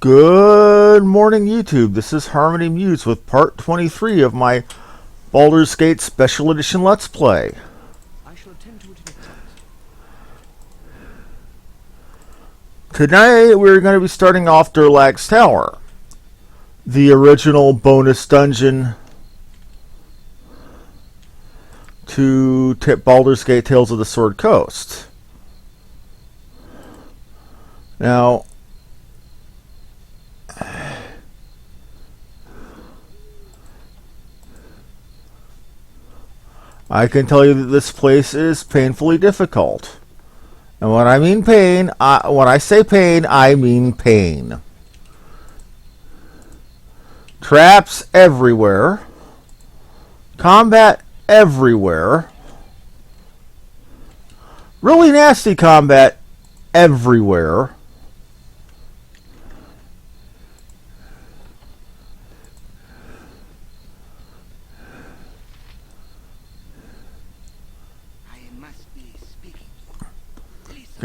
Good morning, YouTube. This is Harmony Muse with part 23 of my Baldur's Gate Special Edition Let's Play. I shall attend to it in advance. Tonight we're going to be starting off Durlag's Tower, the original bonus dungeon to Baldur's Gate Tales of the Sword Coast. Now, I can tell you that this place is painfully difficult. And when I mean pain, when I say pain, I mean pain. Traps everywhere. Combat everywhere. Really nasty combat everywhere.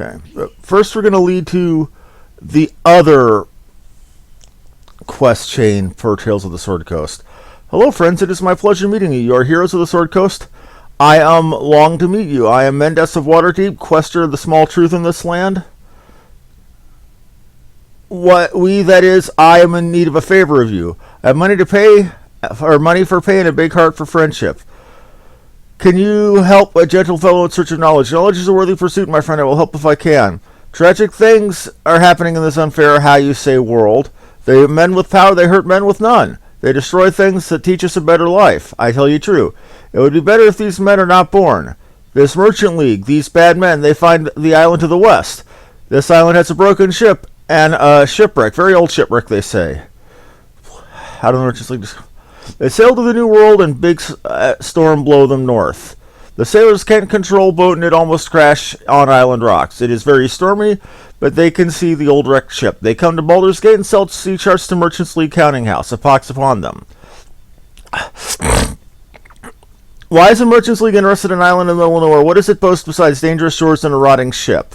Okay, but first we're going to lead to the other quest chain for Tales of the Sword Coast. Hello friends, it is my pleasure meeting you. You are heroes of the Sword Coast. I long to meet you. I am Mendes of Waterdeep, quester of the small truth in this land. I am in need of a favor of you. I have money to pay, or money for pay and a big heart for friendship. Can you help a gentle fellow in search of knowledge? Knowledge is a worthy pursuit, my friend. I will help if I can. Tragic things are happening in this unfair, how you say, world. They have men with power, they hurt men with none. They destroy things that teach us a better life. I tell you true. It would be better if these men are not born. This merchant league, these bad men, they find the island to the west. This island has a broken ship and a shipwreck. Very old shipwreck, they say. How do the merchants league... They sail to the New World and big storm blow them north. The sailors can't control boat and it almost crash on island rocks. It is very stormy, but they can see the old wrecked ship. They come to Baldur's Gate and sell sea charts to Merchants League Counting House. A pox upon them. Why is the Merchants League interested in an island in the middle of nowhere? What does it boast besides dangerous shores and a rotting ship?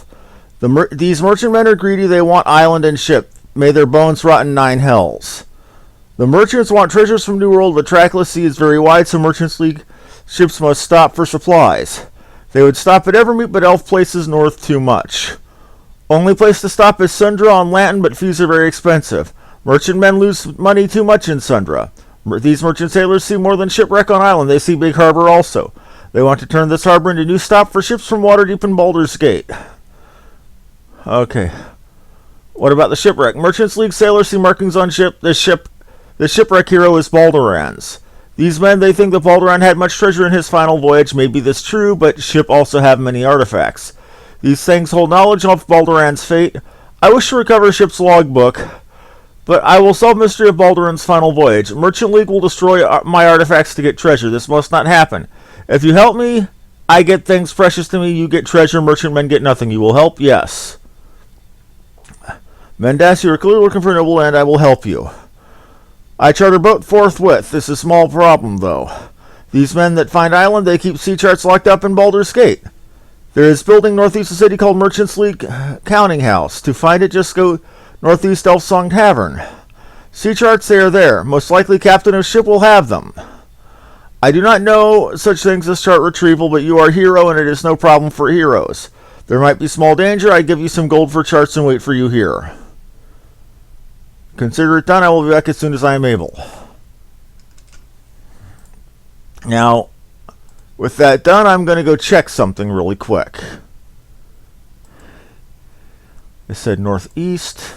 These merchantmen are greedy. They want island and ship. May their bones rot in 9 hells. The merchants want treasures from New World, but trackless sea is very wide, so Merchants League ships must stop for supplies. They would stop at Evermeet, but Elf places north too much. Only place to stop is Sundra on Lanton, but fees are very expensive. Merchantmen lose money too much in Sundra. These merchant sailors see more than shipwreck on island. They see Big Harbor also. They want to turn this harbor into a new stop for ships from Waterdeep and Baldur's Gate. Okay. What about the shipwreck? Merchants League sailors see markings on ship. The shipwreck hero is Baldurans. These men, they think that Balduran had much treasure in his final voyage. Maybe this true, but ship also have many artifacts. These things hold knowledge of Balduran's fate. I wish to recover ship's logbook, but I will solve mystery of Balduran's final voyage. Merchant League will destroy my artifacts to get treasure. This must not happen. If you help me, I get things precious to me. You get treasure. Merchantmen get nothing. You will help? Yes. Mendas, you are clearly looking for a noble land. I will help you. I charter boat forthwith. This is a small problem, though. These men that find island, they keep sea charts locked up in Baldur's Gate. There is building northeast of the city called Merchants League Counting House. To find it, just go northeast Elfsong Tavern. Sea charts, they are there. Most likely captain of ship will have them. I do not know such things as chart retrieval, but you are a hero, and it is no problem for heroes. There might be small danger. I give you some gold for charts and wait for you here. Consider it done. I will be back as soon as I am able. Now, with that done, I'm going to go check something really quick. I said northeast.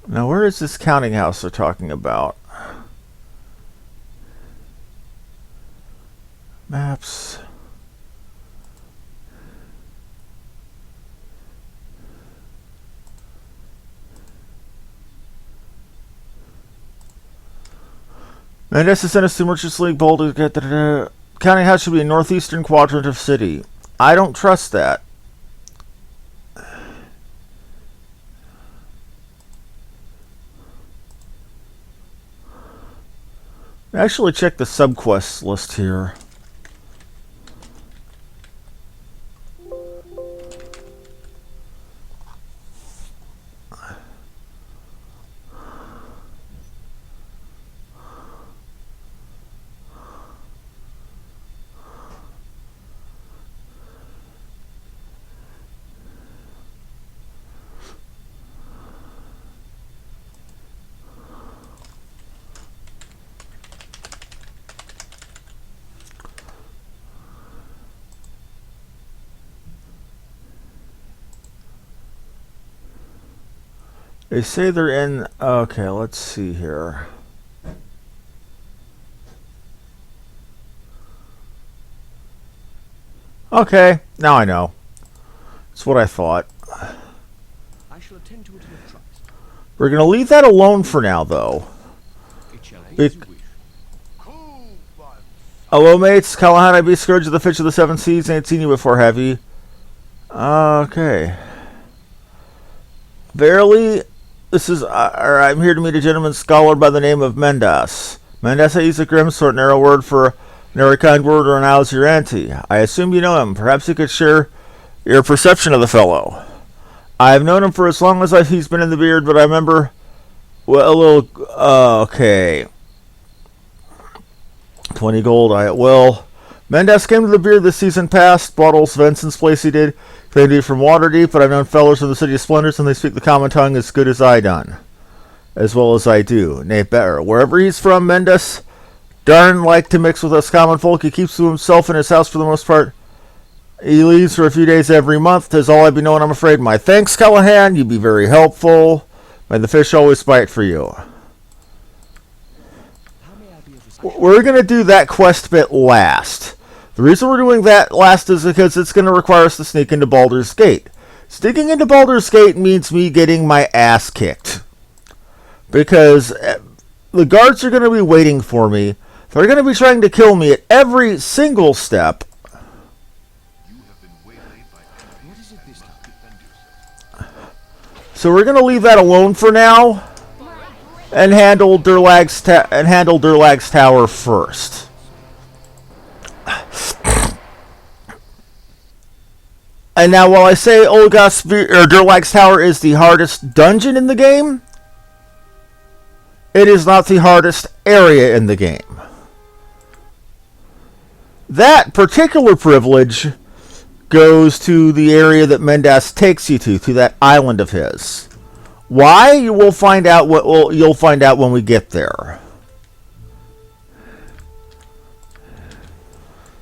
Now, where is this counting house they're talking about? Maps. And this is sent us to Merchants League Boulder. Counting house should be in northeastern quadrant of city. I don't trust that. Actually check the subquest list here. They say they're in... Okay, let's see here. Okay, now I know. It's what I thought. I shall attend to it in a trice. We're going to leave that alone for now, though. It shall be as you wish. Hello, mates. Callahan, I be Scourge of the Fish of the Seven Seas. Ain't seen you before, have you? Okay. Verily, this is... I'm here to meet a gentleman scholar by the name of Mendas. Mendas, I use a grim sort, narrow word for... Nary kind word or an how's your auntie. I assume you know him. Perhaps you could share your perception of the fellow. I've known him for as long as he's been in the beard, but I remember... Well, a little... okay. 20 gold. Mendes came to the beard this season past. Bought old Svensson's place he did. Claimed to be from Waterdeep, but I've known fellers from the City of Splendors and they speak the common tongue as good as I done. As well as I do. Nay, better. Wherever he's from, Mendes... Darn like to mix with us common folk. He keeps to himself in his house for the most part. He leaves for a few days every month. 'Tis all I be knowing, I'm afraid. My thanks, Callahan. You be very helpful. May the fish always bite for you. How may I be of assistance? We're going to do that quest bit last. The reason we're doing that last is because it's going to require us to sneak into Baldur's Gate. Sneaking into Baldur's Gate means me getting my ass kicked. Because the guards are going to be waiting for me. They're going to be trying to kill me at every single step. What is it this time? So we're going to leave that alone for now and handle Durlag's tower first. And now, while I say Durlag's tower is the hardest dungeon in the game, it is not the hardest area in the game. That particular privilege goes to the area that Mendas takes you to that island of his. Why? You will find out. You'll find out when we get there.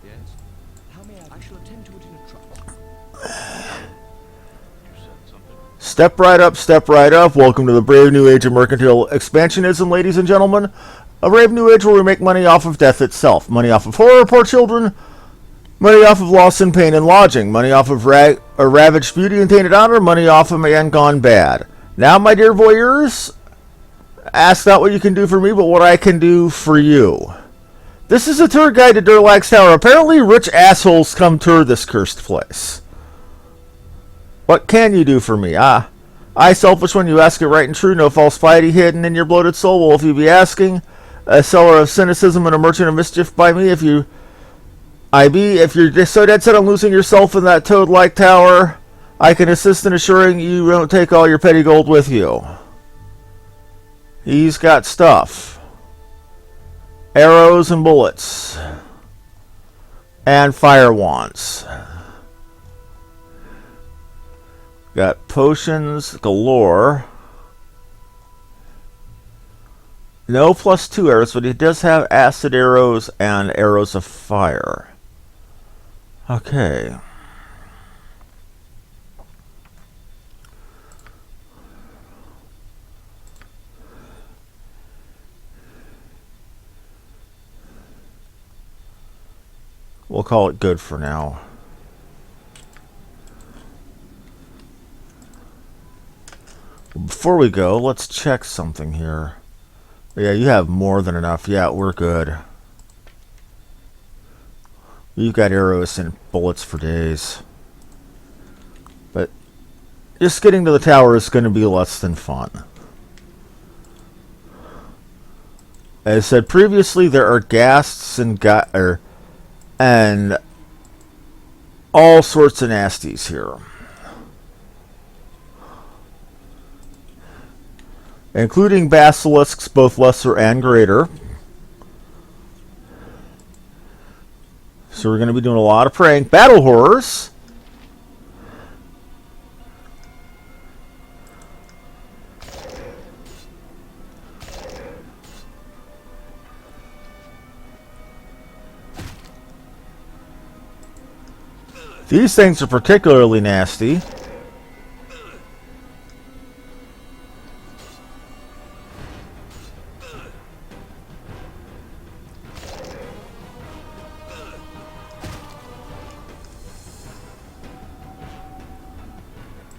Yes. How may I shall attend to it in a trice. Step right up, step right up. Welcome to the brave new age of mercantile expansionism, ladies and gentlemen. A brave new age where we make money off of death itself. Money off of horror, poor children. Money off of loss and pain and lodging. Money off of ravaged beauty and tainted honor. Money off of man gone bad. Now, my dear voyeurs, ask not what you can do for me, but what I can do for you. This is a tour guide to Durlag's Tower. Apparently, rich assholes come tour this cursed place. What can you do for me? I selfish when you ask it right and true. No false piety hidden in your bloated soul. Well, if you be asking, a seller of cynicism and a merchant of mischief by me, if you're just so dead set on losing yourself in that toad-like tower, I can assist in assuring you don't take all your petty gold with you. He's got stuff. Arrows and bullets. And fire wands. Got potions galore. No +2 arrows, but he does have acid arrows and arrows of fire. Okay. We'll call it good for now. Before we go, let's check something here. Yeah, you have more than enough. Yeah, we're good. You've got arrows and bullets for days. But just getting to the tower is going to be less than fun. As I said previously, there are ghasts and all sorts of nasties here. Including basilisks, both lesser and greater. So we're going to be doing a lot of praying. Battle horrors. These things are particularly nasty.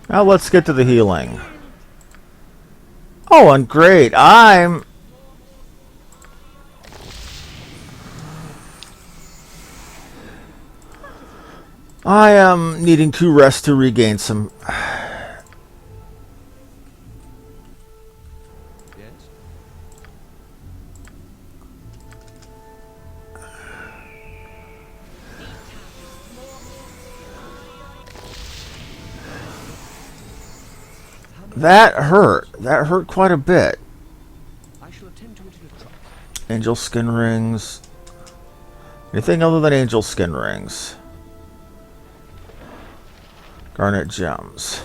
Now let's get to the healing. Oh, and great. I am needing 2 rest to regain some. Yes? That hurt. That hurt quite a bit. I shall attend to it in a trice. Angel skin rings. Anything other than angel skin rings. Garnet gems.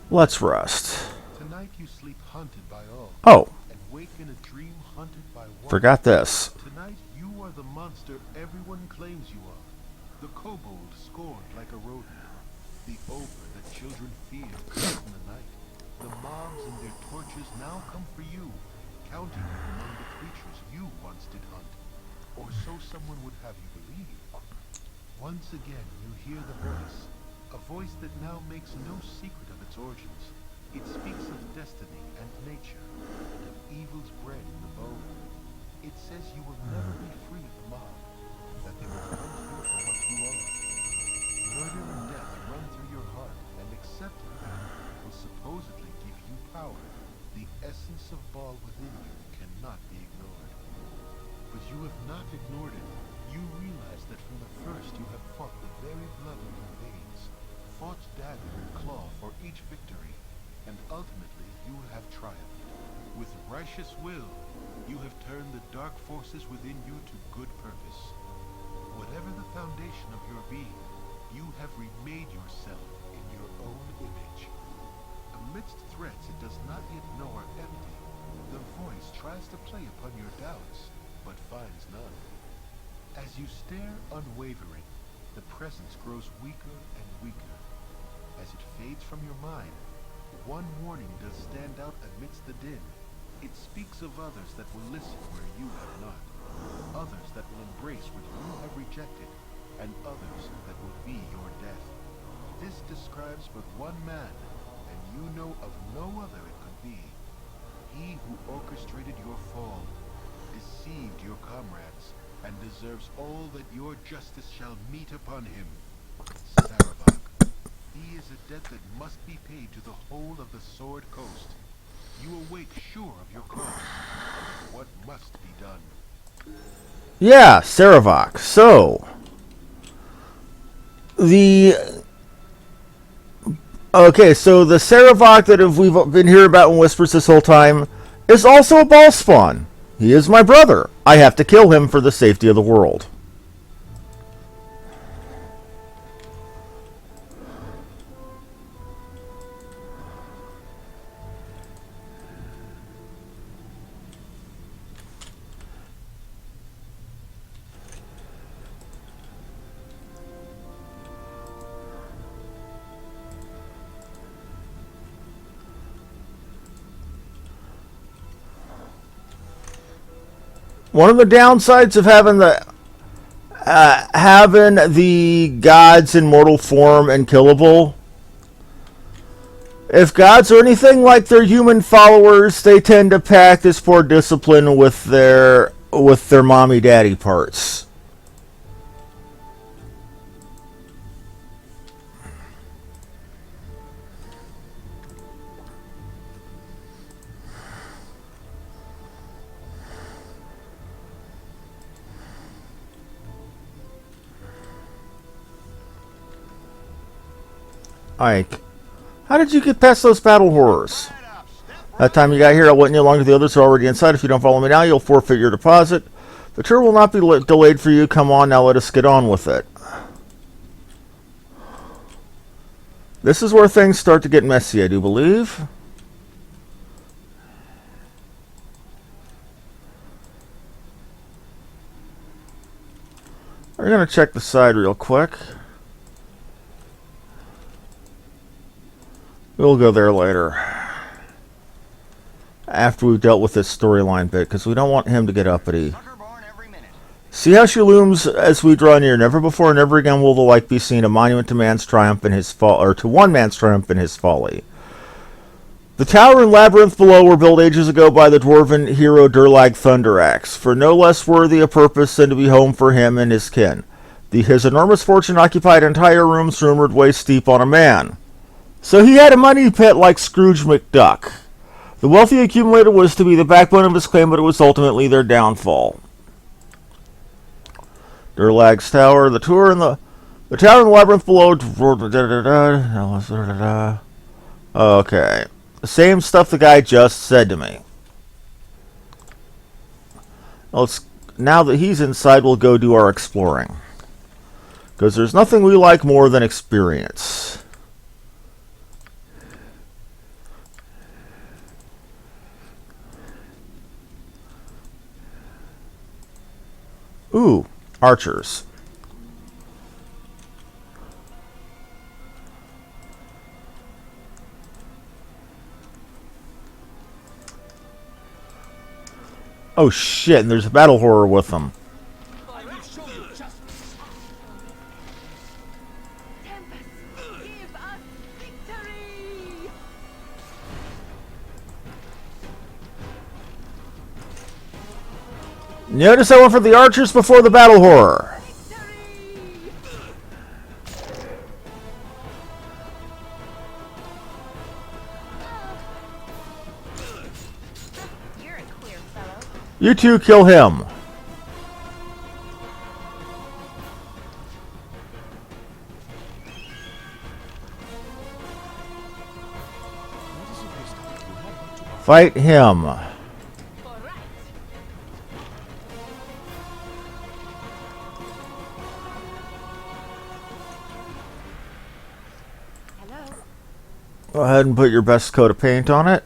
Let's rest. Tonight you sleep hunted by all, Oh, and wake in a dream hunted by one. forgot this. Tonight you are the monster everyone claims you are. The kobold scorned like a rodent. The ogre that children fear comes in the night. The mobs and their torches now come for you, counting you among the creatures you once did hunt. Or so someone would have you believe. Once again you hear the voice. A voice that now makes no secret of its origins. It speaks of destiny and nature, and of evils bred in the bone. It says you will never be free of the mob, that they will hunt you for what you are. Murder and death run through your heart, and accepting them will supposedly give you power. The essence of Baal within you cannot be ignored. But you have not ignored it. You realize that from the first you have fought the very blood in your veins, fought dagger and claw for each victory, and ultimately you have triumphed. With righteous will, you have turned the dark forces within you to good purpose. Whatever the foundation of your being, you have remade yourself in your own image. Amidst threats it does not yet know are empty, the voice tries to play upon your doubts, but finds none. As you stare unwavering, the presence grows weaker and weaker. As it fades from your mind, one warning does stand out amidst the din. It speaks of others that will listen where you have not, others that will embrace what you have rejected, and others that will be your death. This describes but one man, and you know of no other it could be. He who orchestrated your fall, deceived your comrades, and deserves all that your justice shall meet upon him. Sarabak. He is a debt that must be paid to the whole of the Sword Coast. You awake sure of your cause, and what must be done. Yeah, Saravok. So, the Saravok that we've been hearing about in whispers this whole time is also a ball spawn. He is my brother. I have to kill him for the safety of the world. One of the downsides of having the gods in mortal form and killable, if gods are anything like their human followers, they tend to practice poor discipline with their mommy daddy parts. Ike, how did you get past those battle horrors? That time you got here, I went along to the others who are already inside. If you don't follow me now, you'll forfeit your deposit. The tour will not be delayed for you. Come on, now let us get on with it. This is where things start to get messy, I do believe. We're going to check the side real quick. We'll go there later. After we've dealt with this storyline bit, because we don't want him to get uppity. See how she looms as we draw near. Never before, never again will the like be seen. A monument to man's triumph in his fall, or to one man's triumph in his folly. The tower and labyrinth below were built ages ago by the dwarven hero Durlag Thunderaxe, for no less worthy a purpose than to be home for him and his kin. His enormous fortune occupied entire rooms rumored waist deep on a man. So he had a money pit like Scrooge McDuck. The wealth he accumulated was to be the backbone of his clan, but it was ultimately their downfall. Durlag's tower, the tower and the tower and the labyrinth below. Okay. The same stuff the guy just said to me. Now that he's inside, we'll go do our exploring. Because there's nothing we like more than experience. Ooh, archers. Oh shit, and there's a battle horror with them. I will show you justice. Tempest, give us victory! Notice I went for the archers before the battle horror. You're a queer fellow. You two kill him. Fight him. All right. Hello. Go ahead and put your best coat of paint on it.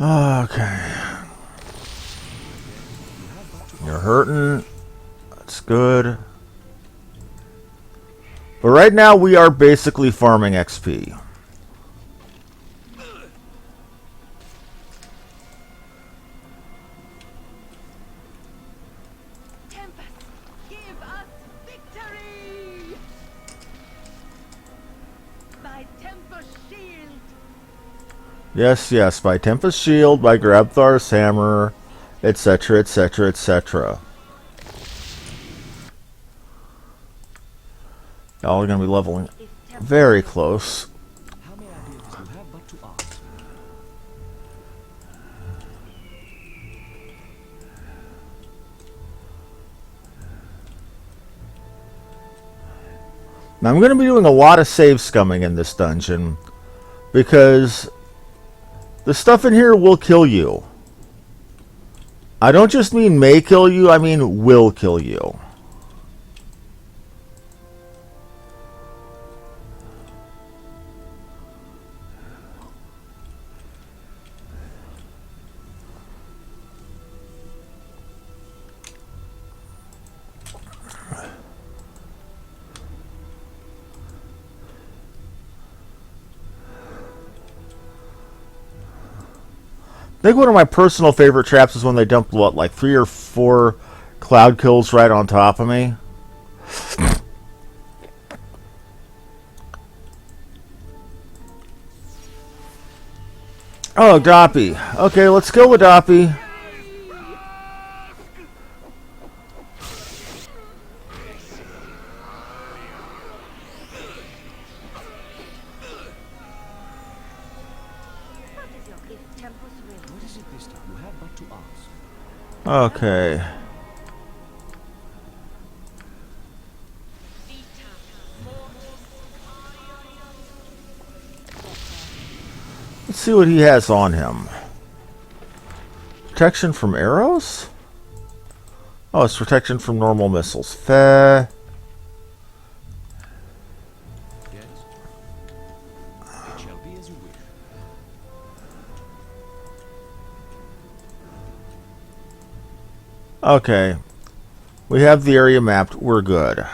Okay. You're hurting. That's good. But right now we are basically farming XP. Tempest, give us victory! By Tempest shield. Yes, yes, by Tempest Shield, by Grabthar's Hammer, etc., etc., etc. Y'all are going to be leveling If Tempest very close. How may I do what you have but to ask? Now, I'm going to be doing a lot of save scumming in this dungeon, because the stuff in here will kill you. I don't just mean may kill you, I mean will kill you. I think one of my personal favorite traps is when they dump, what, like 3 or 4 cloud kills right on top of me. Oh, Doppy. Okay, let's kill the Doppy. What is your if Tempest wins? What is it this time? You have but to ask. Okay. Let's see what he has on him. Protection from arrows? Oh, it's protection from normal missiles. Fair. Yes? It shall be as you wish. Okay. We have the area mapped. We're good.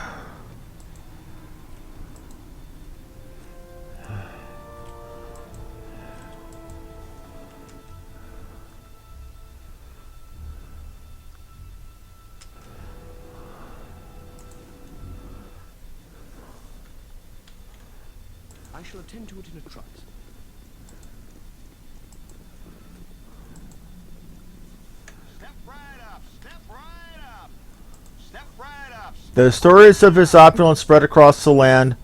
I shall attend to it in a trice. Step right up, step right up, step right up. The stories of his opulence spread across the land,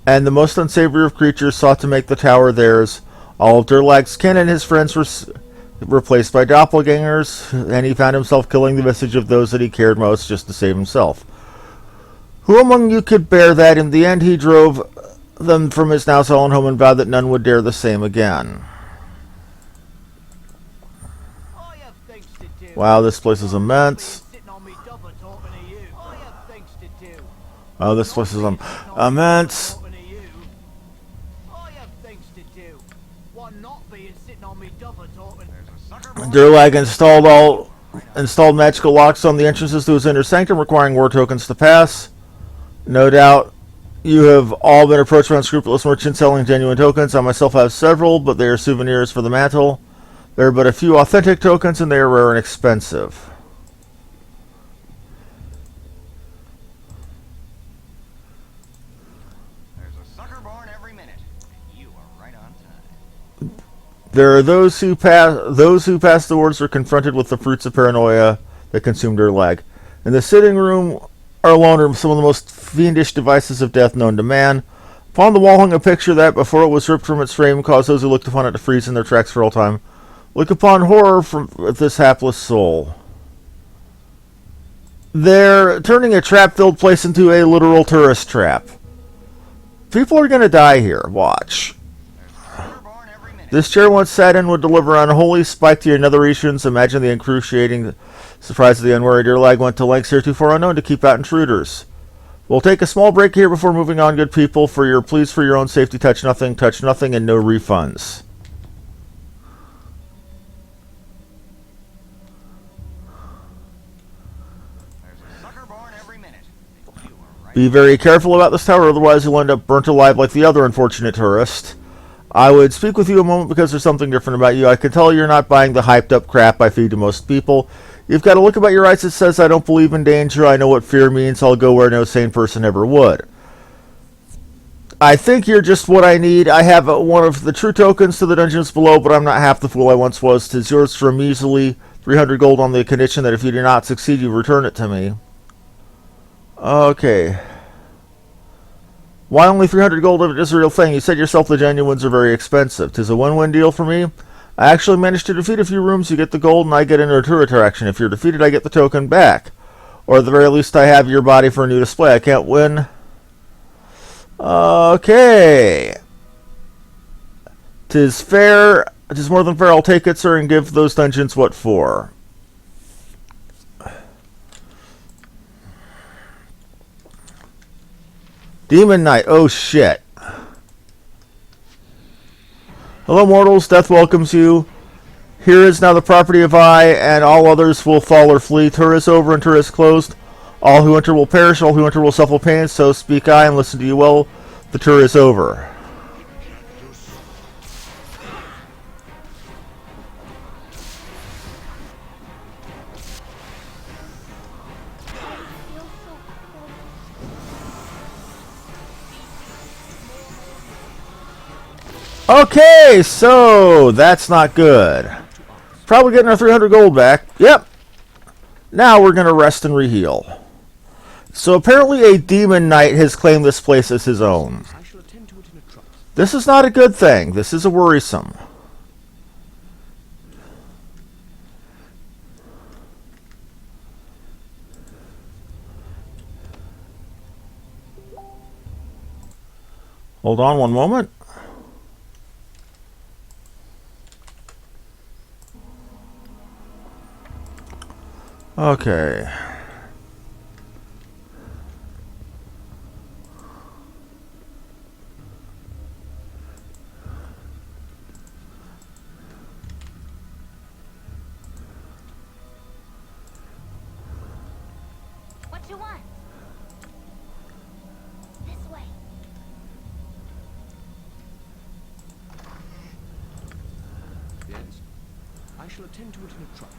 and the most unsavory of creatures sought to make the tower theirs. All of Durlag's kin and his friends were replaced by doppelgangers, and he found himself killing the vestige of those that he cared most just to save himself. Who among you could bear that? In the end, he drove them from his now sullen home and vowed that none would dare the same again. I have things to do. Wow, this place is immense. Sitting on me double talking to you. I have things to do. Oh, this place is immense. Talking to you. I have things to do. What not being sitting on me double talking. There's a sucker boy. Durlag installed magical locks on the entrances to his inner sanctum, requiring war tokens to pass. No doubt you have all been approached by unscrupulous merchants selling genuine tokens. I myself have several, but they are souvenirs for the mantle. There are but a few authentic tokens, and they are rare and expensive. There's a sucker born every minute. You are right on time. There are those who pass the words are confronted with the fruits of paranoia that consumed Durlag. In the sitting room alone are some of the most fiendish devices of death known to man. Upon the wall hung a picture that, before it was ripped from its frame, caused those who looked upon it to freeze in their tracks for all time. Look upon horror from this hapless soul. They're turning a trap-filled place into a literal tourist trap. People are going to die here. Watch. This chair once sat in would deliver unholy spike to your netheretians. Imagine the excruciating surprise of the unwary Durlag went to lengths heretofore unknown to keep out intruders. We'll take a small break here before moving on, good people. Please, for your own safety, touch nothing, and no refunds. Be very careful about this tower, otherwise you'll end up burnt alive like the other unfortunate tourist. I would speak with you a moment because there's something different about you. I can tell you're not buying the hyped up crap I feed to most people. You've got a look about your eyes that says, I don't believe in danger. I know what fear means. I'll go where no sane person ever would. I think you're just what I need. I have one of the true tokens to the dungeons below, but I'm not half the fool I once was. 'Tis yours for measly 300 gold on the condition that if you do not succeed, you return it to me. Okay. Why only 300 gold if it is a real thing? You said yourself the genuines are very expensive. 'Tis a win-win deal for me. I actually managed to defeat a few rooms. You get the gold and I get into a tour attraction. If you're defeated, I get the token back. Or at the very least, I have your body for a new display. I can't win. Okay. 'Tis fair. 'Tis more than fair. I'll take it, sir, and give those dungeons what for. Demon Knight. Oh, shit. Hello, mortals. Death welcomes you. Here is now the property of I, and all others will fall or flee. Tour is over and tour is closed. All who enter will perish. All who enter will suffer pain. So speak I and listen to you well. The tour is over. Okay, so that's not good. Probably getting our 300 gold back. Yep. Now we're going to rest and reheal. So apparently a demon knight has claimed this place as his own. I shall attend to it in a trice. This is not a good thing. This is a worrisome. Hold on one moment. Okay. What you want? This way. Yes. I shall attend to it in a trice.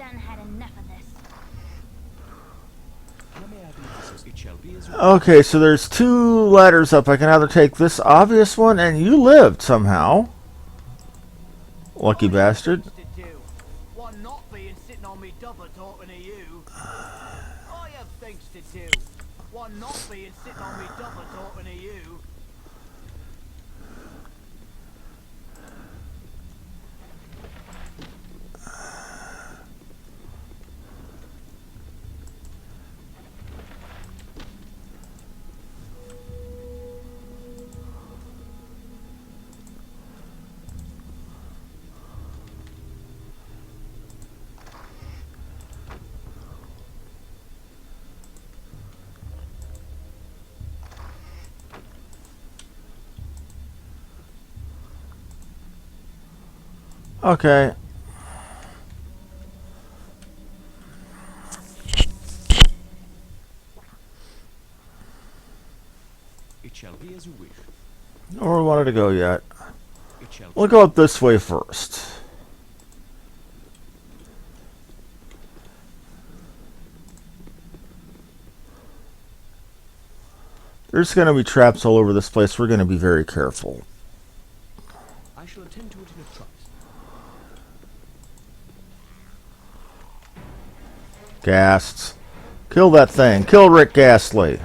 done had enough of this. How may I be of assistance? It shall be as you Okay, so there's 2 ladders up. I can either take this obvious one, and you lived somehow. Lucky bastard. To do. One not being sitting on me double talking to you. I have things to do. One not being sitting on me double talking to you. Okay. It shall be as you wish. Nor where we wanted to go yet. It shall We'll go up this way first. There's going to be traps all over this place. We're going to be very careful. I shall attend to it in a trice. Ghasts. Kill that thing. Kill Rick Ghastly.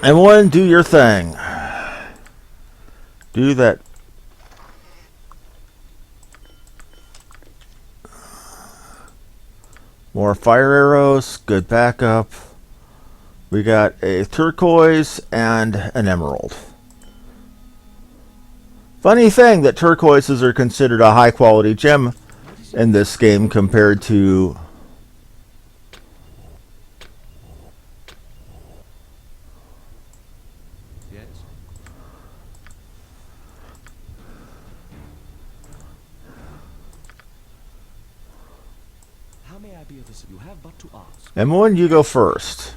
Everyone, do your thing. Do that. More fire arrows. Good backup. We got a turquoise and an emerald. Funny thing that turquoises are considered a high quality gem in this game compared to Yes. How may I be of assistance? You have but to ask. M1, you go first.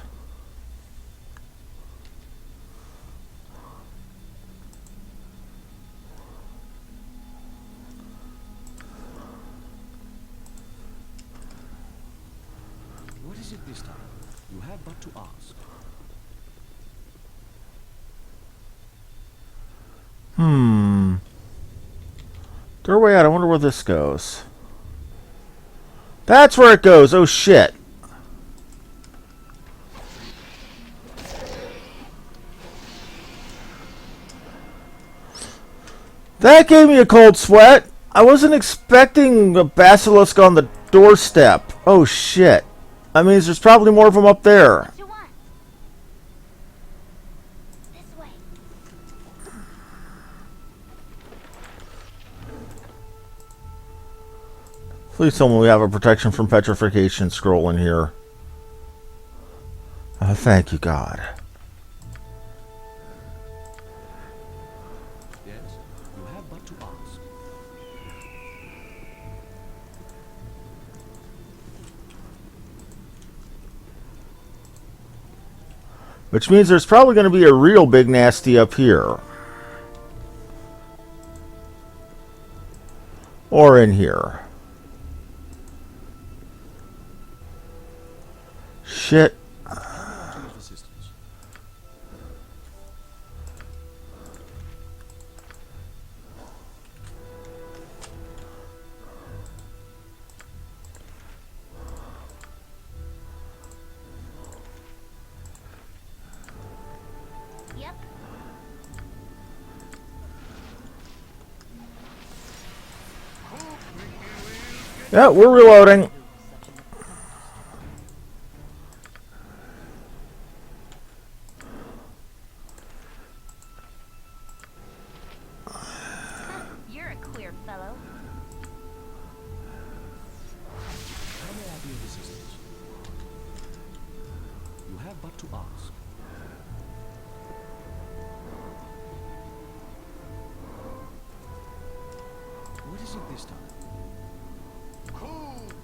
What is it this time? You have but to ask. Doorway out. I wonder where this goes. That's where it goes. Oh shit. That gave me a cold sweat. I wasn't expecting a basilisk on the doorstep. Oh shit. That means there's probably more of them up there. What you want? This way. Please tell me we have a protection from petrification scroll in here. Thank you, God. Yes. You have but to ask. Which means there's probably going to be a real big nasty up here. Or in here. Shit. To your assistance. Yep. Yeah, we're reloading. You're a queer fellow. How may I be of assistance? You have but to ask. What is it this time?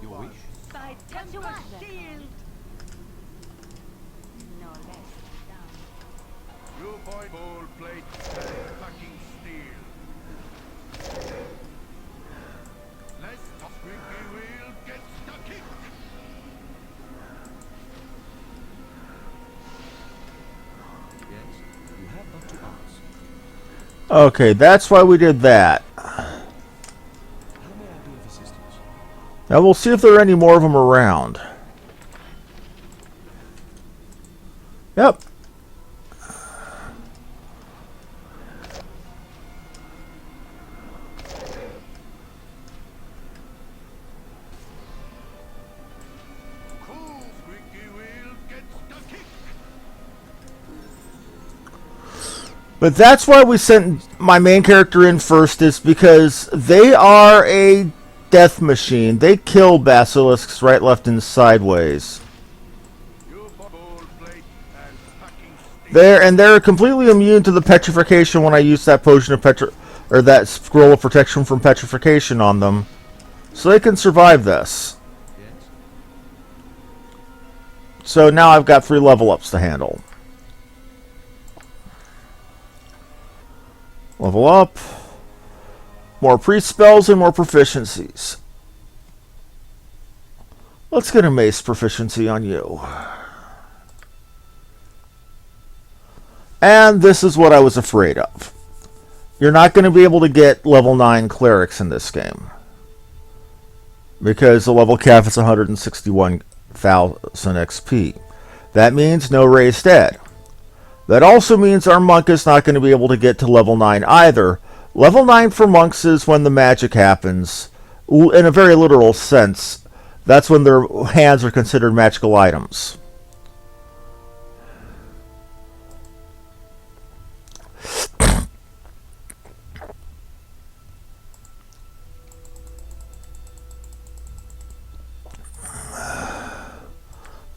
Your wish? By you Tempest want? shield. No less than dumb. You'll find gold plate. but to ask. Okay, that's why we did that. How may I be of assistance? Now we'll see if there are any more of them around. Yep. Cool, squeaky wheel gets the kick. But that's why we sent my main character in first, is because they are a death machine. They kill basilisks right, left, and sideways. You bold plate and packing stick. They're completely immune to the petrification when I use that potion of or that scroll of protection from petrification on them. So they can survive this. Yes? So now I've got 3 level ups to handle. Level up. More priest spells and more proficiencies. Let's get a mace proficiency on you. And this is what I was afraid of. You're not going to be able to get level 9 clerics in this game, because the level cap is 161,000 XP. That means no raised dead. That also means our monk is not going to be able to get to level 9 either. Level 9 for monks is when the magic happens. In a very literal sense, that's when their hands are considered magical items.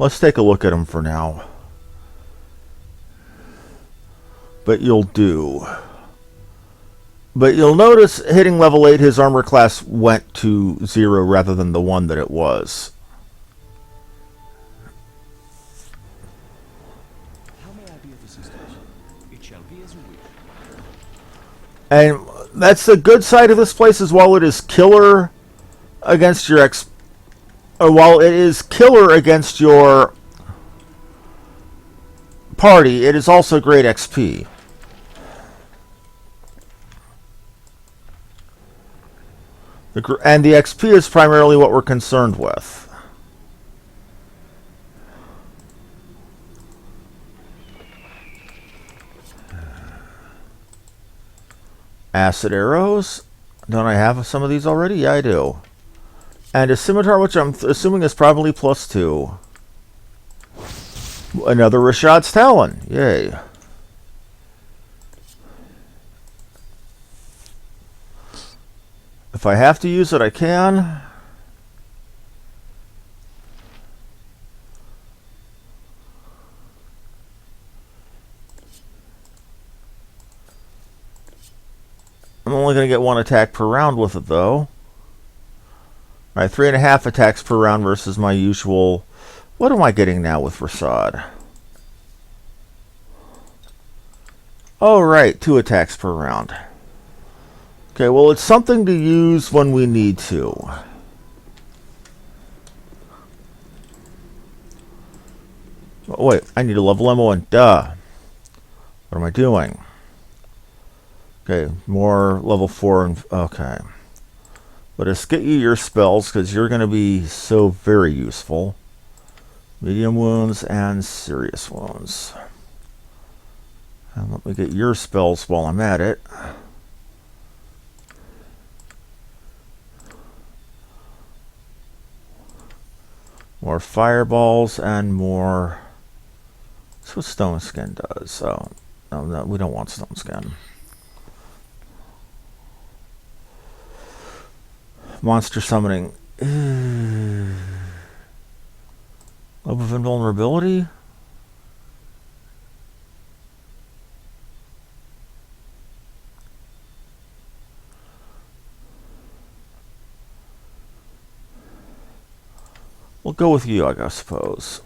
Let's take a look at him for now. But you'll do. But you'll notice hitting level 8, his armor class went to 0 rather than the 1 that it was. How may I be of assistance? It shall be as you wish. And that's the good side of this place, is while it is killer against your while it is killer against your party, it is also great XP. And the XP is primarily what we're concerned with. Acid arrows. Don't I have some of these already? Yeah, I do. And a scimitar, which I'm assuming is probably +2. Another Rashad's Talon. Yay. If I have to use it, I can. I'm only going to get 1 attack per round with it, though. Alright, 3.5 attacks per round versus my usual. What am I getting now with Rashad? Oh, right, 2 attacks per round. Okay, well, it's something to use when we need to. Oh, wait, I need a level M1. Duh. What am I doing? Okay, more level 4 and okay. Let us get you your spells, because you're going to be so very useful. Medium wounds and serious wounds. And let me get your spells while I'm at it. More fireballs and more. That's what stone skin does. Oh, no, we don't want stone skin. Monster summoning. Lobe of invulnerability. We'll go with you, I suppose.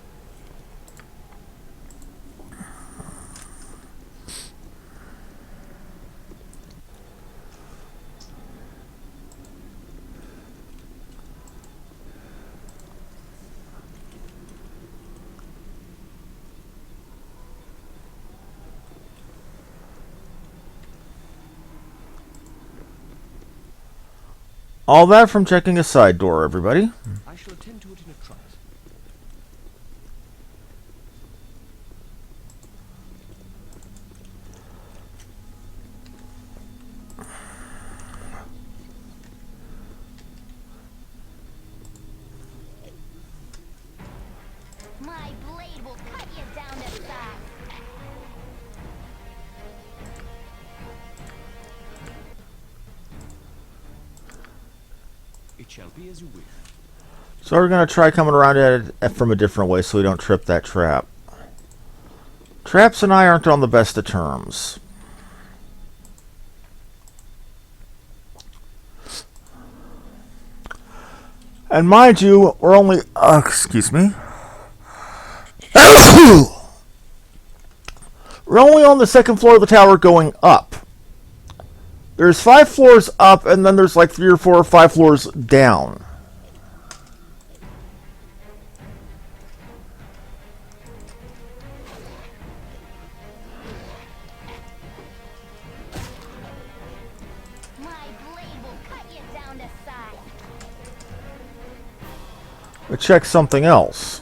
All that from checking a side door, everybody. I shall attend to it in a trice. My blade will cut you down to size. It shall be as you wish. So we're going to try coming around at it from a different way so we don't trip that trap. Traps and I aren't on the best of terms. And mind you, we're only... excuse me. We're only on the second floor of the tower going up. There's 5 floors up, and then there's like 3 or 4 or 5 floors down. My blade will cut you down to size. Let's check something else.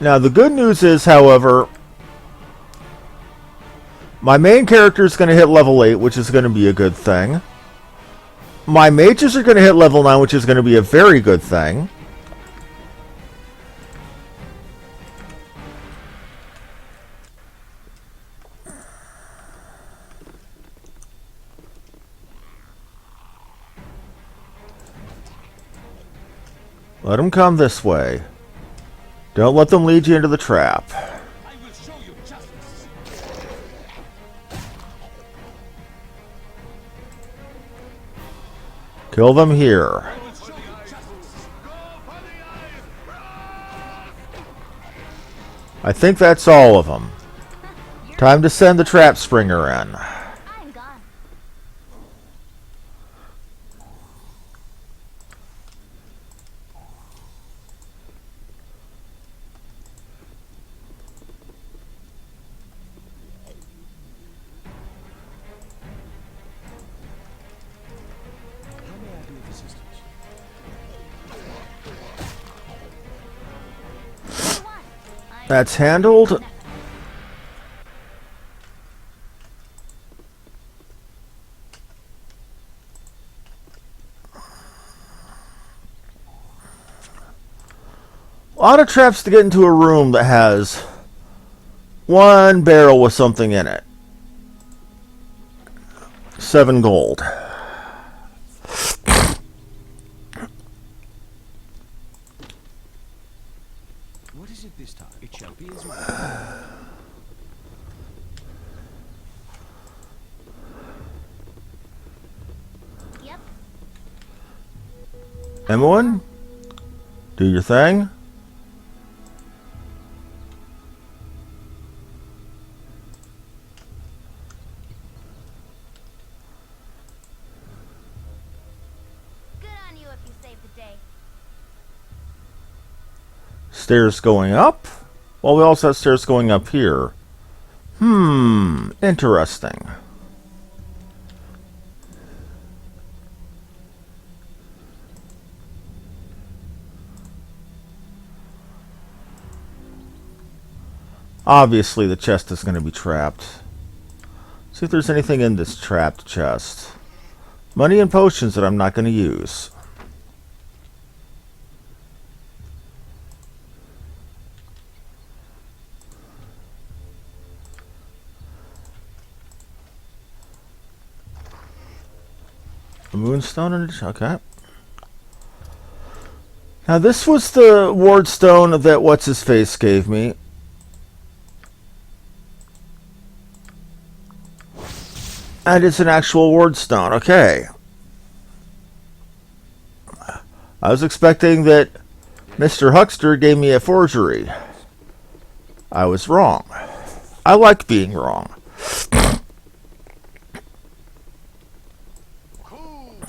Now, the good news is, however, my main character is going to hit level 8, which is going to be a good thing. My mages are going to hit level 9, which is going to be a very good thing. Let them come this way. Don't let them lead you into the trap. I will show you justice. Kill them here. I will show you justice. I think that's all of them. Time to send the trap springer in. I'm gone. How may I be of assistance? What do you want? That's handled. A lot of traps to get into a room that has one barrel with something in it. 7 gold. What is it this time? It shall be as you wish. Yep. Emmeline, do your thing. Good on you if you saved the day. Stairs going up. Well, we also have stairs going up here. Interesting. Obviously, the chest is going to be trapped. See if there's anything in this trapped chest. Money and potions that I'm not going to use. A moonstone and okay. Now this was the ward stone that what's his face gave me. And it's an actual ward stone. Okay. I was expecting that Mr. Huckster gave me a forgery. I was wrong. I like being wrong.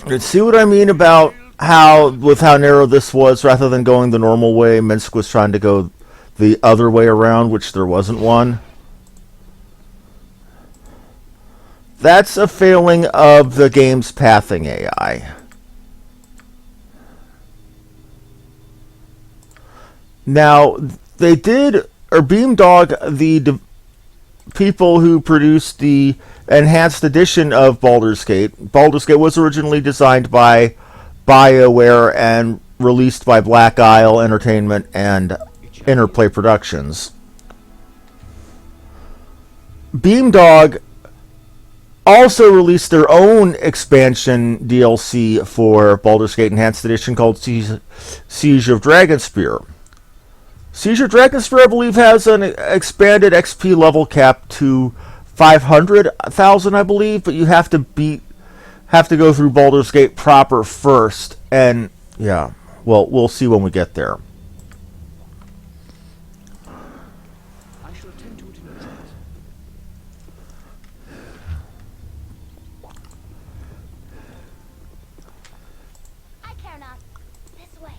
And see what I mean about how narrow this was, rather than going the normal way. Minsk was trying to go the other way around, which there wasn't one. That's a failing of the game's pathing AI. Now, they did, or Beamdog, the people who produced the enhanced edition of Baldur's Gate. Baldur's Gate was originally designed by BioWare and released by Black Isle Entertainment and Interplay Productions. Beamdog also released their own expansion DLC for Baldur's Gate Enhanced Edition called Siege of Dragonspear. Siege of Dragonspear, I believe, has an expanded XP level cap to 500,000, I believe, but you have to go through Baldur's Gate proper first, and yeah, well, we'll see when we get there. I shall attend to it in a trice. I care not. This way.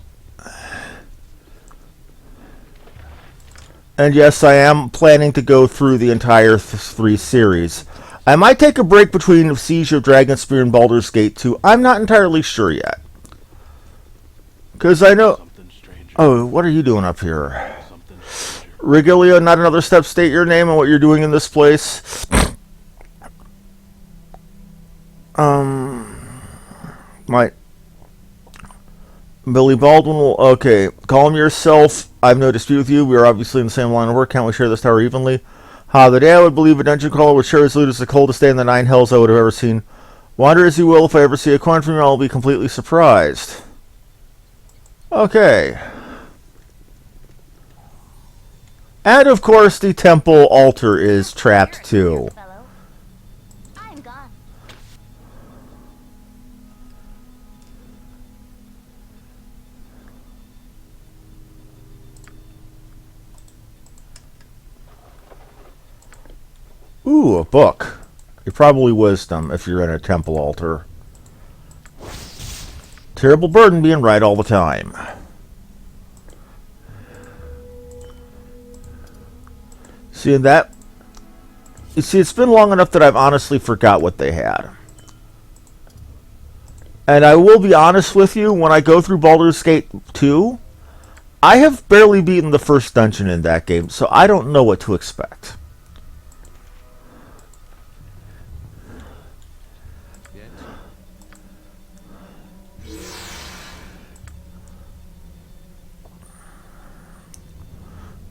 And yes, I am planning to go through the entire 3 series. I might take a break between Siege of Dragonspear and Baldur's Gate 2. I'm not entirely sure yet. Because I know... Something stranger. Oh, what are you doing up here? Something stranger. Regilio, not another step, state your name and what you're doing in this place. My... Billy Baldwin will... Okay, calm yourself. I have no dispute with you. We are obviously in the same line of work. Can't we share this tower evenly? The day I would believe a dungeon crawler would share his loot is the coldest day in the 9 hells I would have ever seen. Wander as you will, if I ever see a coin from you, I'll be completely surprised. Okay. And of course, the temple altar is trapped too. Fellow. I'm gone. Ooh, a book. You're probably wisdom if you're in a temple altar. Terrible burden being right all the time. Seeing that? You see, it's been long enough that I've honestly forgot what they had. And I will be honest with you, when I go through Baldur's Gate 2, I have barely beaten the first dungeon in that game, so I don't know what to expect.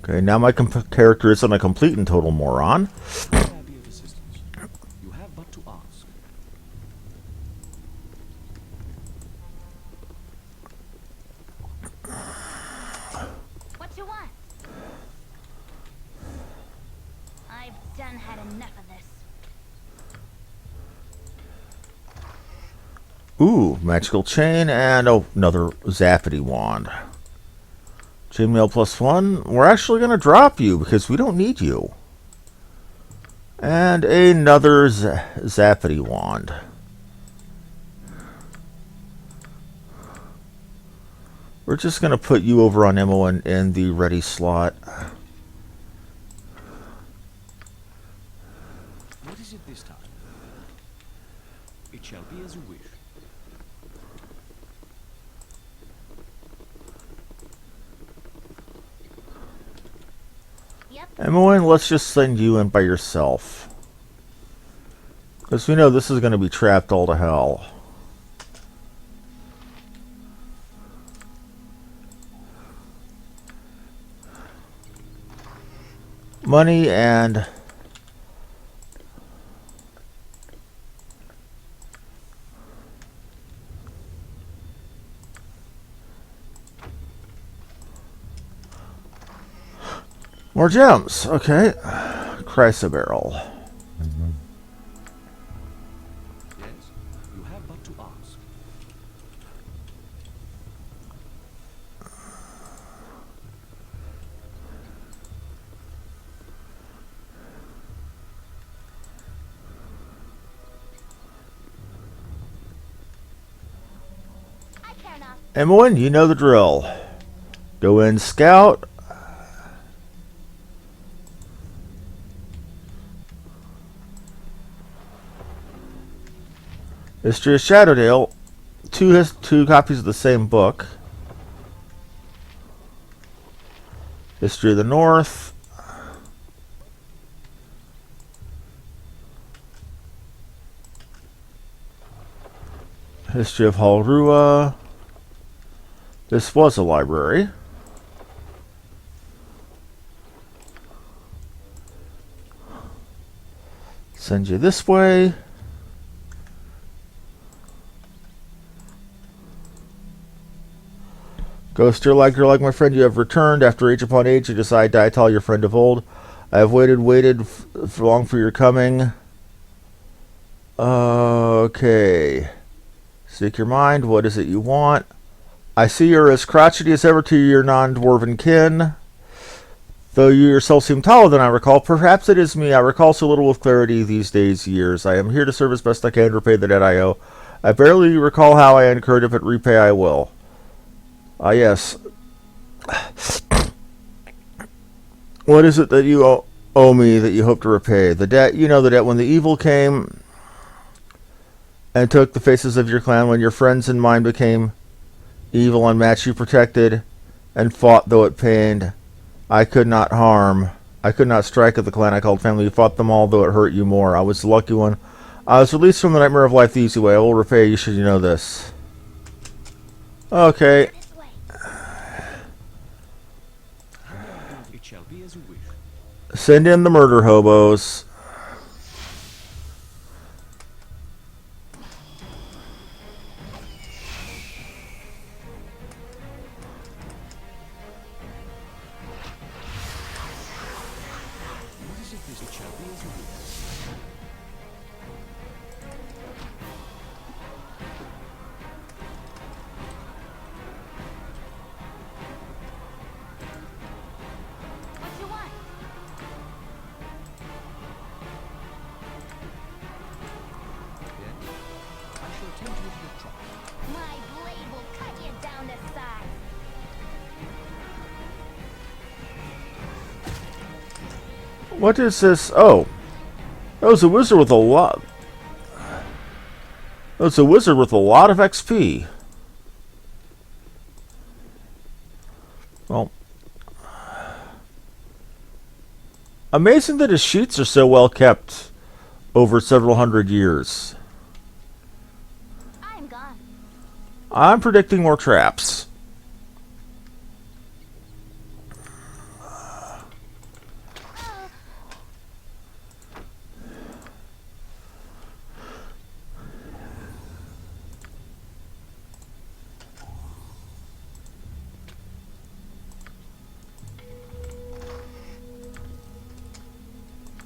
Okay, now my character isn't a complete and total moron. May I be of assistance? You have but to ask. What you want? I've done had enough of this. Ooh, magical chain and another Zappity wand. Chainmail +1. We're actually going to drop you because we don't need you. And another Zappity wand. We're just going to put you over on ammo in the ready slot. What is it this time? It shall be as you wish. Yep. Emily, let's just send you in by yourself. Because we know this is going to be trapped all to hell. Money and... more gems. Okay. Chrysoberyl. Yes, you have but to ask. I care not. Emily, you know the drill. Go in, scout. History of Shadowdale. Two copies of the same book. History of the North. History of Halrua. This was a library. Send you this way. Ghost, Durlag, my friend, you have returned. After age upon age, you decide to tell your friend of old. I have waited for long for your coming. Okay. Seek your mind. What is it you want? I see you're as crotchety as ever to your non-dwarven kin. Though you yourself seem taller than I recall, perhaps it is me. I recall so little with clarity these years. I am here to serve as best I can to repay the debt I owe. I barely recall how I incurred it, but repay I will. Ah, yes. What is it that you owe me that you hope to repay? The debt, you know the debt when the evil came and took the faces of your clan, when your friends and mine became evil unmatched, you protected and fought though it pained. I could not harm. I could not strike at the clan I called family. You fought them all though it hurt you more. I was the lucky one. I was released from the nightmare of life the easy way. I will repay you should you know this. Okay. It shall be as you wish. Send in the murder hobos. What is it this? It shall be as you wish. What you want? Yes. I shall attend to it in a trice. My blade will cut you down to size. What is this? Oh. That was a wizard with a lot. That was a wizard with a lot of XP. Well. Amazing that his sheets are so well kept over several hundred years. I'm gone. I'm predicting more traps.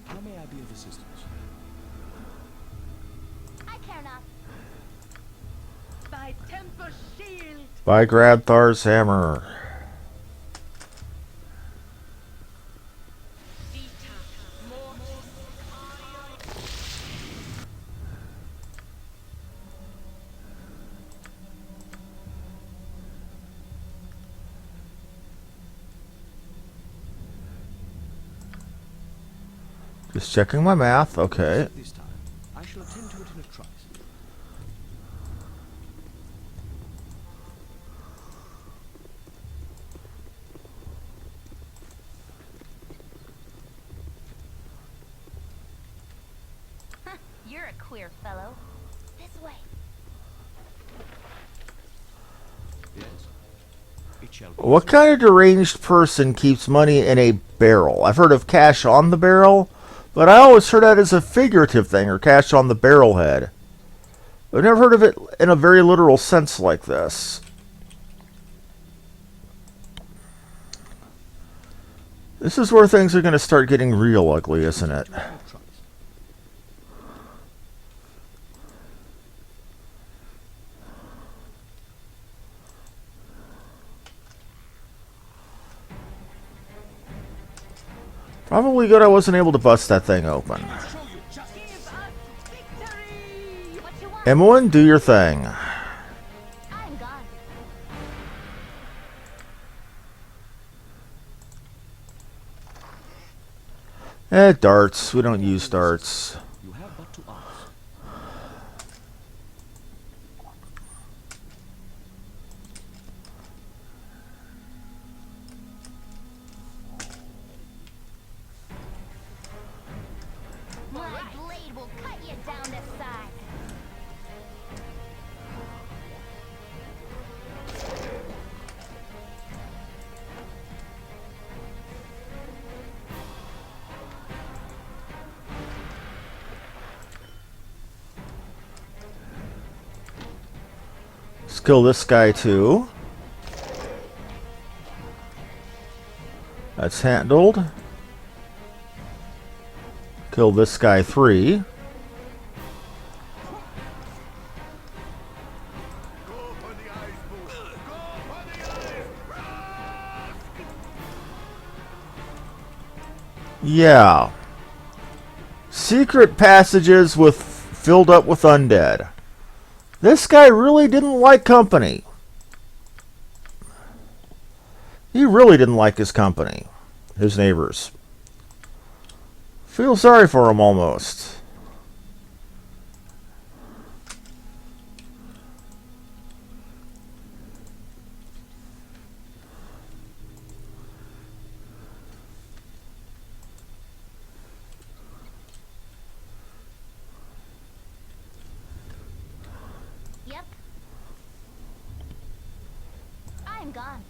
How may I be of assistance? I care not. By Temper Shield. By Grabthar's hammer. Just checking my math. Okay. This time, I shall attend to it in a trice. You're a queer fellow. This way. Yes. It shall be. What kind of deranged person keeps money in a barrel? I've heard of cash on the barrel, but I always heard that as a figurative thing, or cash on the barrel head. I've never heard of it in a very literal sense like this. This is where things are going to start getting real ugly, isn't it? In a trice. Probably good I wasn't able to bust that thing open. Give us victory. What you want? Emmeline, do your thing. I'm gone. Darts. We don't use darts. You have but to ask. kill this guy too. That's handled. Kill this guy 3. Yeah. Secret passages filled up with undead. This guy really didn't like company. He really didn't like his company. His neighbors. Feel sorry for him almost. Yep. I'm gone.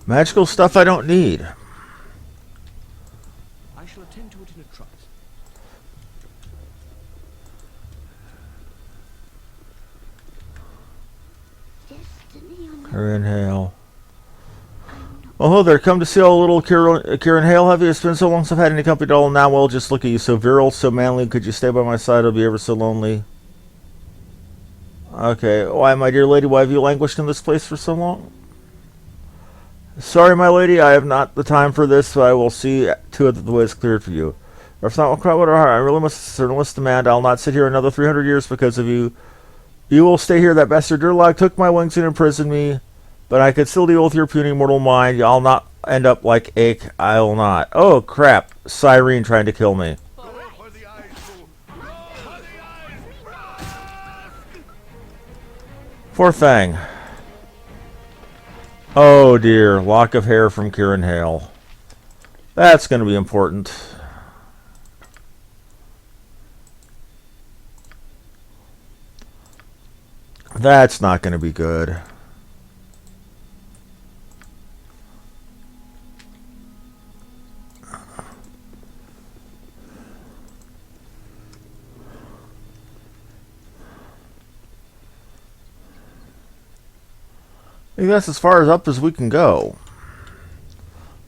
Magical stuff I don't need. I shall attend to it in a trice. Destiny on Kieran Hale. Oh, hello there. Come to see all little Kieran Hale. Have you? It's been so long since I've had any company at all. Now, well, just look at you. So virile, so manly. Could you stay by my side? I'll be ever so lonely. Okay. Why, my dear lady, why have you languished in this place for so long? Sorry, my lady, I have not the time for this, so I will see to it that the way is cleared for you. Or if not, will cry with our heart. I really must demand. I'll not sit here another 300 years because of you. You will stay here. That bastard Durlag took my wings and imprisoned me, but I could still deal with your puny mortal mind. I'll not end up like Ake. I will not. Oh, crap. Cyrene trying to kill me. Poor thing. Oh dear, lock of hair from Kieran Hale. That's going to be important. That's not going to be good. I think that's as far as up as we can go.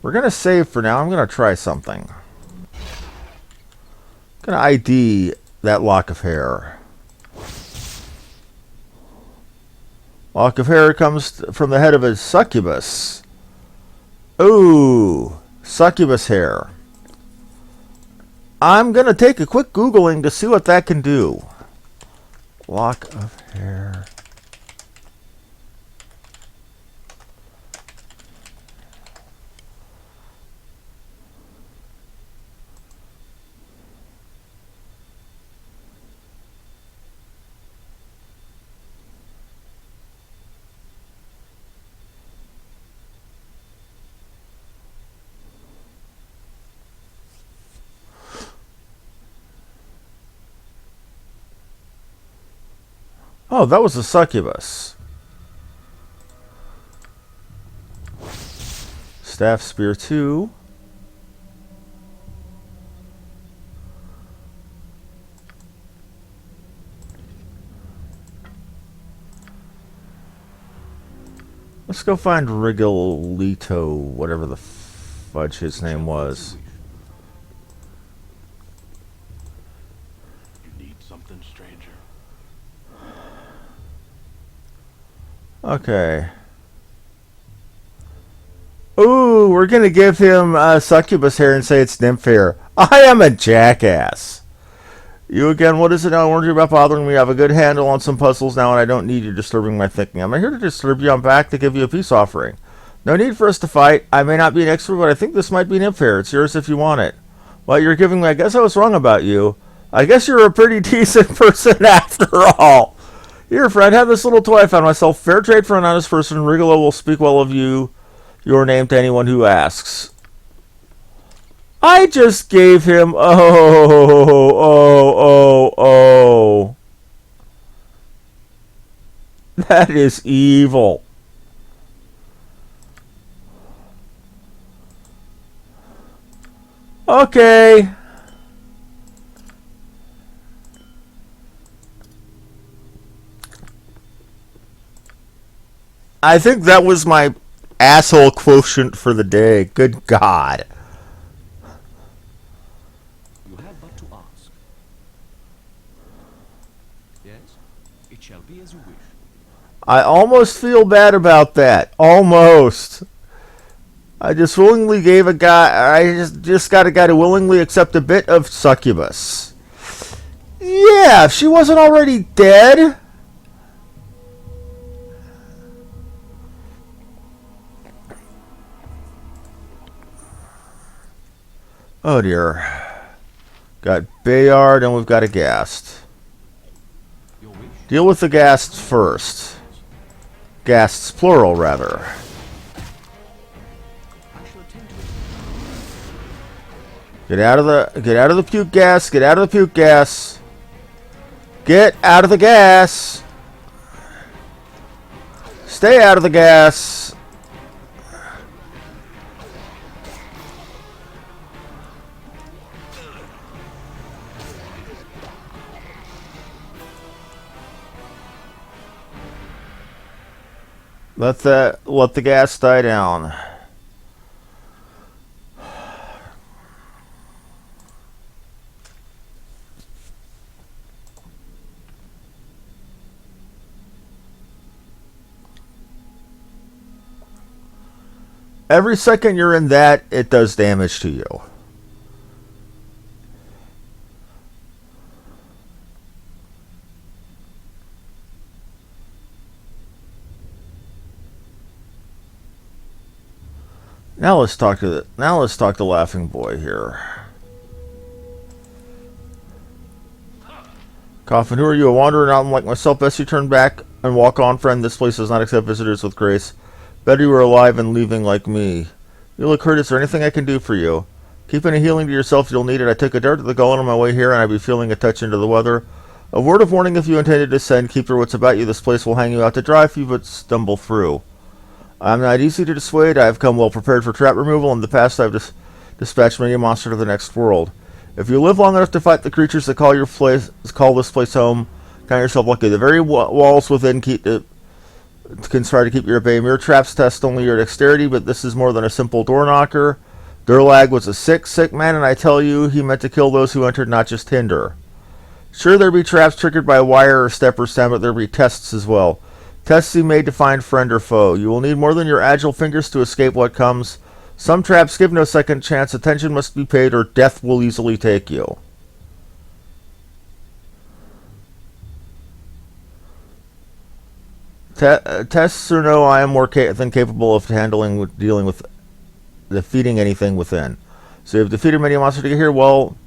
We're going to save for now. I'm going to try something. I'm going to ID that lock of hair. Lock of hair comes from the head of a succubus. Ooh, succubus hair. I'm going to take a quick Googling to see what that can do. Lock of hair. Oh, that was a succubus. Staff Spear 2. Let's go find Rigolito, whatever the fudge his name was. You need something, stranger. Okay. Ooh, we're gonna give him succubus hair and say it's nymph hair. I am a jackass. You again, what is it now? I warned you about bothering me. I have a good handle on some puzzles now, and I don't need you disturbing my thinking. I'm not here to disturb you. I'm back to give you a peace offering. No need for us to fight. I may not be an expert, but I think this might be nymph hair. It's yours if you want it. Well, you're giving me. I guess I was wrong about you. I guess you're a pretty decent person after all. Here, friend, have this little toy I found myself. Fair trade for an honest person. Rigolo will speak well of you, your name, to anyone who asks. I just gave him... Oh. That is evil. Okay. I think that was my asshole quotient for the day. Good God. You have but to ask. Yes, it shall be as you wish. I almost feel bad about that. Almost. I just willingly gave a guy. I just got a guy to willingly accept a bit of succubus. Yeah, if she wasn't already dead. Oh dear. Got Bayard and we've got a Ghast. Your wish? Deal with the Ghasts first. Ghasts plural, rather. I shall attend to it. Get out of the puke gas. Get out of the puke gas. Get out of the gas. Stay out of the gas. Let the gas die down. Every second you're in that, it does damage to you. Now let's talk to Laughing Boy here. Coffin, who are you? A wandering outlaw like myself. Best you turn back and walk on, friend. This place does not accept visitors with grace. Better you were alive and leaving like me. You look hurt. Is there anything I can do for you? Keep any healing to yourself. You'll need it. I took a dart to the gullet on my way here, and I'd be feeling a touch into the weather. A word of warning if you intend to descend. Keep your wits about you. This place will hang you out to dry if you but stumble through. I'm not easy to dissuade. I have come well prepared for trap removal. In the past, I've dispatched many a monster to the next world. If you live long enough to fight the creatures that call this place home, count yourself lucky. The very walls within can try to keep you at bay. Mere traps test only your dexterity, but this is more than a simple door knocker. Durlag was a sick man, and I tell you, he meant to kill those who entered, not just hinder. Sure, there be traps triggered by wire or step or sound, but there be tests as well. Tests you made to find friend or foe. You will need more than your agile fingers to escape what comes. Some traps give no second chance. Attention must be paid, or death will easily take you. Tests or no, I am more than capable of dealing with defeating anything within. So you have defeated many monsters to get here. Well,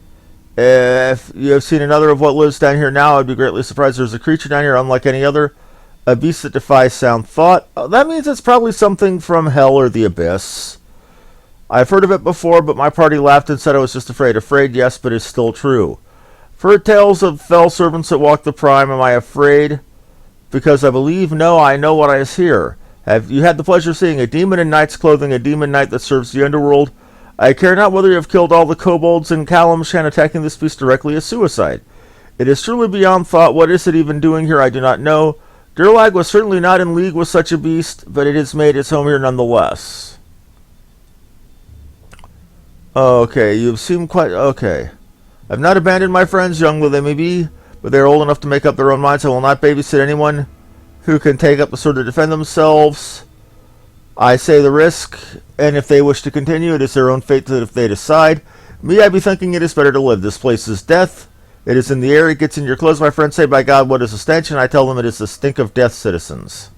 if you have seen another of what lives down here now, I'd be greatly surprised. There's a creature down here unlike any other. A beast that defies sound thought. Oh, that means it's probably something from hell or the abyss. I've heard of it before, but my party laughed and said I was just afraid. Afraid, yes, but it's still true. For tales of fell servants that walk the prime, am I afraid? Because I believe, no, I know what I hear. Have you had the pleasure of seeing a demon in knight's clothing, a demon knight that serves the underworld? I care not whether you have killed all the kobolds in Kalimshan. Attacking this beast directly is suicide. It is truly beyond thought. What is it even doing here? I do not know. Durlag was certainly not in league with such a beast, but it has made its home here nonetheless. Okay, you've seemed quite... Okay. I've not abandoned my friends, young though they may be, but they are old enough to make up their own minds. I will not babysit anyone who can take up the sword to defend themselves. I say the risk, and if they wish to continue, it is their own fate that if they decide. Me, I be thinking it is better to live. This place is death. It is in the air, it gets in your clothes. My friends say, by God, what is a stench? And I tell them it is the stink of death, citizens.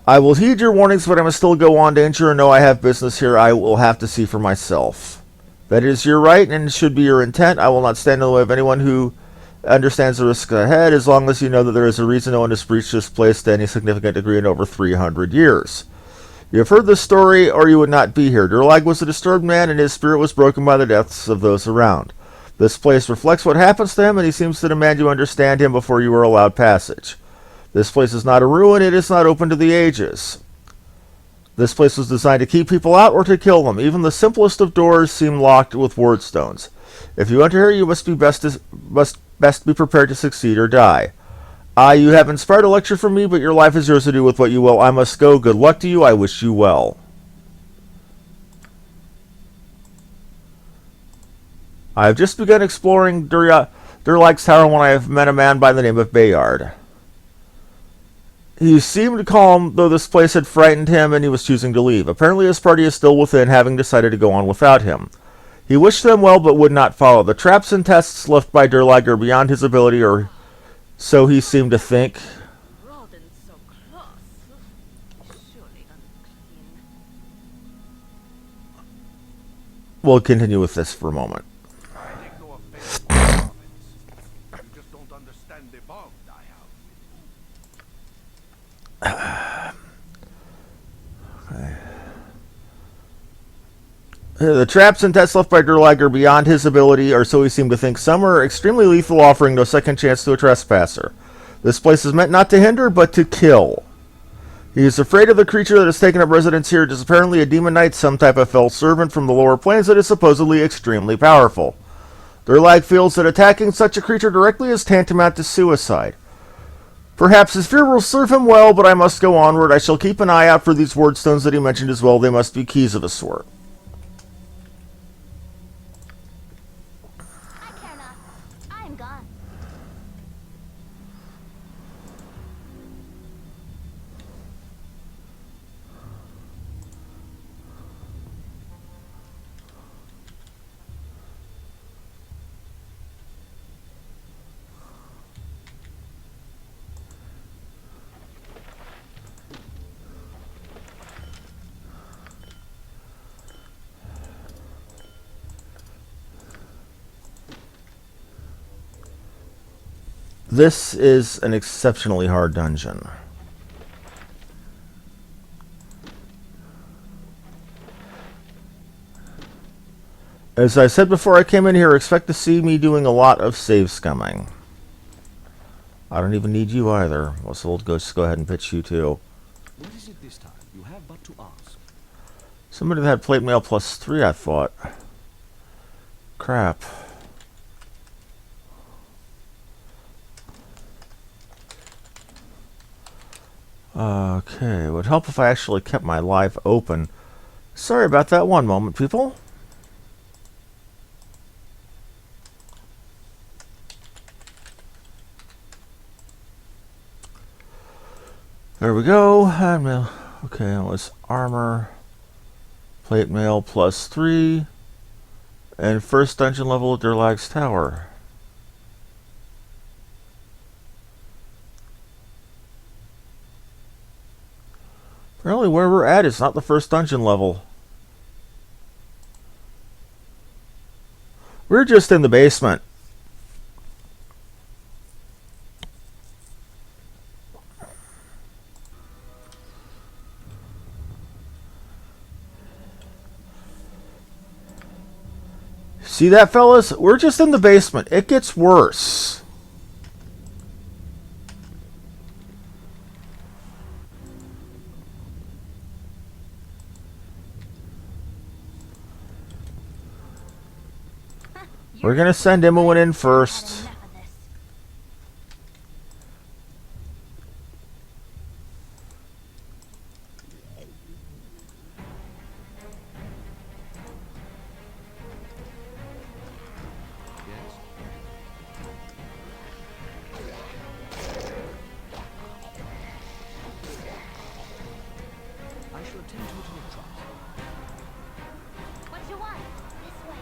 I will heed your warnings, but I must still go on. Danger or no, I have business here. I will have to see for myself. That is your right, and should be your intent. I will not stand in the way of anyone who understands the risk ahead, as long as you know that there is a reason no one has breached this place to any significant degree in over 300 years. You have heard this story, or you would not be here. Durlag was a disturbed man, and his spirit was broken by the deaths of those around. This place reflects what happens to him, and he seems to demand you understand him before you are allowed passage. This place is not a ruin, it is not open to the ages. This place was designed to keep people out or to kill them. Even the simplest of doors seem locked with ward stones. If you enter here, you must best be prepared to succeed or die. You have inspired a lecture from me, but your life is yours to do with what you will. I must go. Good luck to you. I wish you well. I have just begun exploring Durlag's tower when I have met a man by the name of Bayard. He seemed calm, though this place had frightened him and he was choosing to leave. Apparently his party is still within, having decided to go on without him. He wished them well, but would not follow. The traps and tests left by Durlag are beyond his ability, or so he seemed to think. Rodent so close. Surely unclean. We'll continue with this for a moment. I take no offense. You just don't understand the bond I have. The traps and tests left by Durlag are beyond his ability, or so he seemed to think. Some are extremely lethal, offering no second chance to a trespasser. This place is meant not to hinder, but to kill. He is afraid of the creature that has taken up residence here. It is apparently a demon knight, some type of fell servant from the lower planes that is supposedly extremely powerful. Durlag feels that attacking such a creature directly is tantamount to suicide. Perhaps his fear will serve him well, but I must go onward. I shall keep an eye out for these ward stones that he mentioned as well. They must be keys of a sort. I care not. I am gone. This is an exceptionally hard dungeon. As I said before I came in here, expect to see me doing a lot of save scumming. I don't even need you either. Well, so we'll just go ahead and pitch you too. What is it this time? You have but to ask. Somebody that had plate mail +3, I thought. Crap. Okay, it would help if I actually kept my live open. Sorry about that. One moment, people. There we go. Okay, it was armor, plate mail +3, and first dungeon level at Durlag's tower. Apparently where we're at is not the first dungeon level. We're just in the basement. See that, fellas? We're just in the basement. It gets worse. We're gonna send Imoen in first. Enough of this. I shall attend to it in a trot. What you want? This way.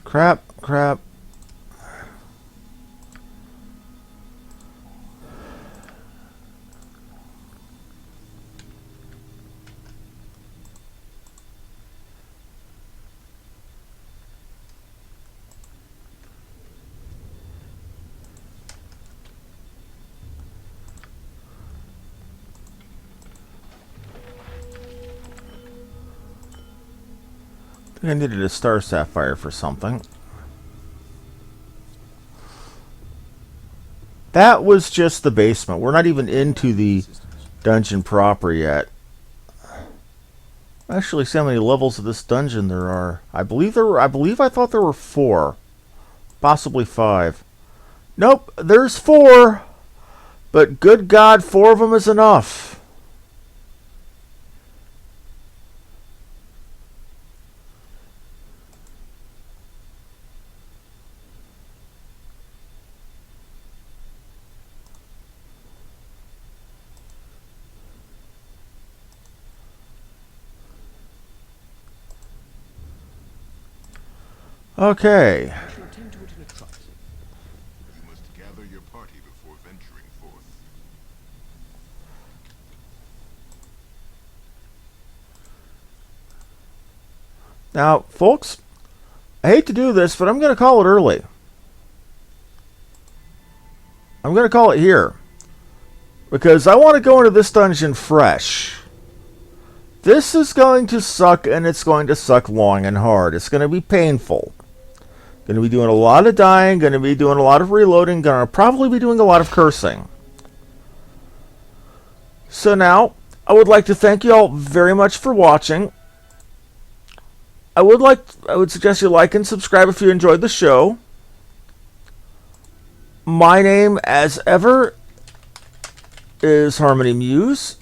Crap, crap. I needed a star sapphire for something. That was just the basement. We're not even into the dungeon proper yet. Actually, see how many levels of this dungeon there are. I thought there were 4. Possibly 5. Nope, there's 4. But good God, 4 of them is enough. Okay. I shall attend to it in a trice. You must gather your party before venturing forth. Now, folks, I hate to do this, but I'm going to call it early. I'm going to call it here. Because I want to go into this dungeon fresh. This is going to suck, and it's going to suck long and hard. It's going to be painful. Going to be doing a lot of dying, going to be doing a lot of reloading, going to probably be doing a lot of cursing. So now, I would like to thank you all very much for watching. I would suggest you like and subscribe if you enjoyed the show. My name, as ever, is Harmony Muse.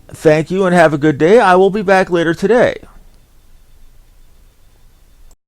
Thank you and have a good day. I will be back later today.